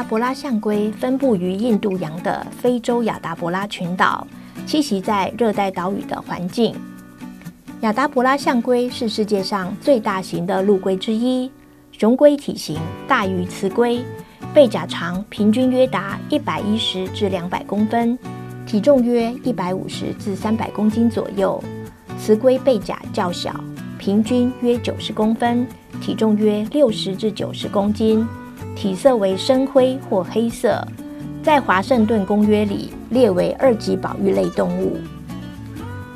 伯拉象龟分布于印度洋的非洲亚达伯拉群岛，栖息在热带岛屿的环境。亚达伯拉象龟是世界上最大型的陆龟之一，雄龟体型大于雌龟，背甲长平均约达110至200公分，体重约150至300公斤左右。雌龟背甲较小，平均约90公分，体重约60至90公斤，体色为深灰或黑色，在华盛顿公约里列为2级保育类动物。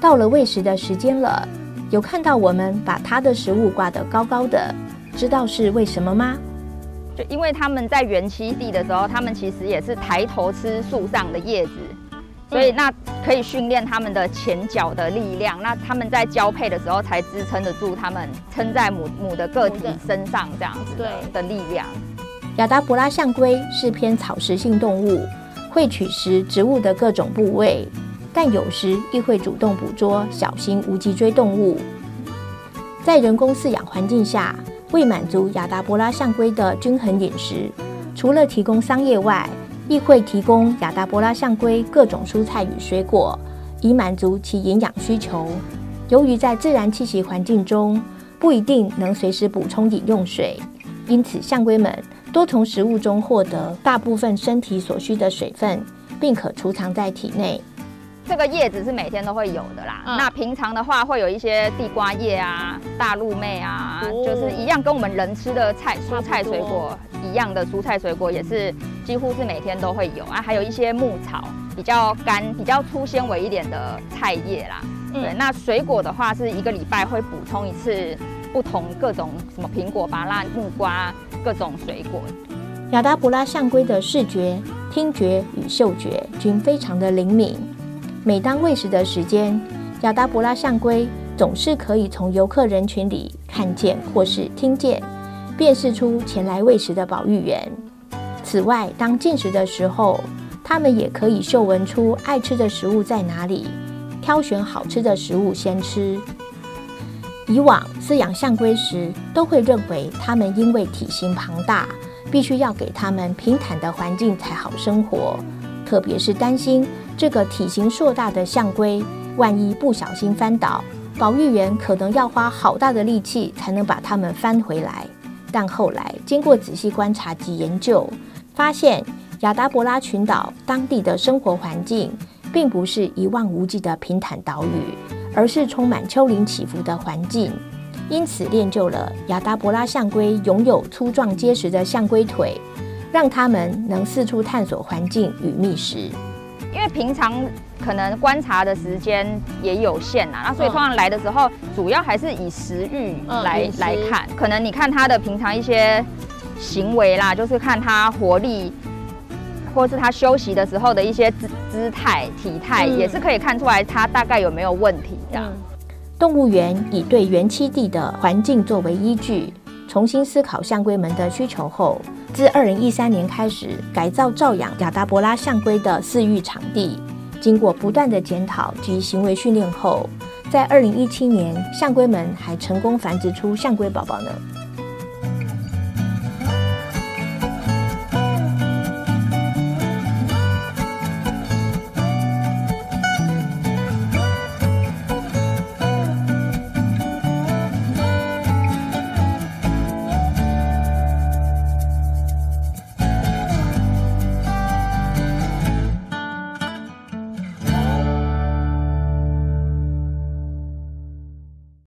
到了喂食的时间了，有看到我们把它的食物挂得高高的，知道是为什么吗？就因为他们在原栖地的时候，他们其实也是抬头吃树上的叶子，所以那可以训练他们的前脚的力量。那他们在交配的时候才支撑得住他们撑在母的个体身上这样子的力量。亚达伯拉象龟是偏草食性动物，会取食植物的各种部位，但有时亦会主动捕捉小型无脊椎动物。在人工饲养环境下，为满足亚达伯拉象龟的均衡饮食，除了提供桑叶外，亦会提供亚达伯拉象龟各种蔬菜与水果，以满足其营养需求。由于在自然栖息环境中不一定能随时补充饮用水，因此象龟们多从食物中获得大部分身体所需的水分，并可储藏在体内。这个叶子是每天都会有的啦。那平常的话，会有一些地瓜叶啊、大陆妹啊，就是一样跟我们人吃的蔬菜水果一样的蔬菜水果，也是几乎是每天都会有啊。还有一些牧草，比较干、比较粗纤维一点的菜叶啦。对，那水果的话是1个礼拜会补充一次不同各种什么苹果、芭乐、木瓜各种水果。亚达伯拉象龟的视觉、听觉与嗅觉均非常的灵敏。每当喂食的时间，亚达伯拉象龟总是可以从游客人群里看见或是听见，辨识出前来喂食的保育员。此外，当进食的时候，它们也可以嗅闻出爱吃的食物在哪里，挑选好吃的食物先吃。以往饲养象龟时，都会认为它们因为体型庞大，必须要给它们平坦的环境才好生活，特别是担心这个体型硕大的象龟，万一不小心翻倒，保育员可能要花好大的力气才能把它们翻回来。但后来经过仔细观察及研究，发现亚达伯拉群岛当地的生活环境并不是一望无际的平坦岛屿，而是充满丘陵起伏的环境。因此练就了亚达伯拉象龟拥有粗壮结实的象龟腿，让它们能四处探索环境与觅食。因为平常可能观察的时间也有限啊，那所以通常来的时候，主要还是以食欲来看。可能你看它的平常一些行为啦，就是看它活力，或是它休息的时候的一些姿态、体态，也是可以看出来它大概有没有问题这样。动物园以对原栖地的环境作为依据，重新思考象龟们的需求后，自2013年开始改造照养亚达伯拉象龟的饲育场地。经过不断的检讨及行为训练后，在2017年，象龟们还成功繁殖出象龟宝宝呢。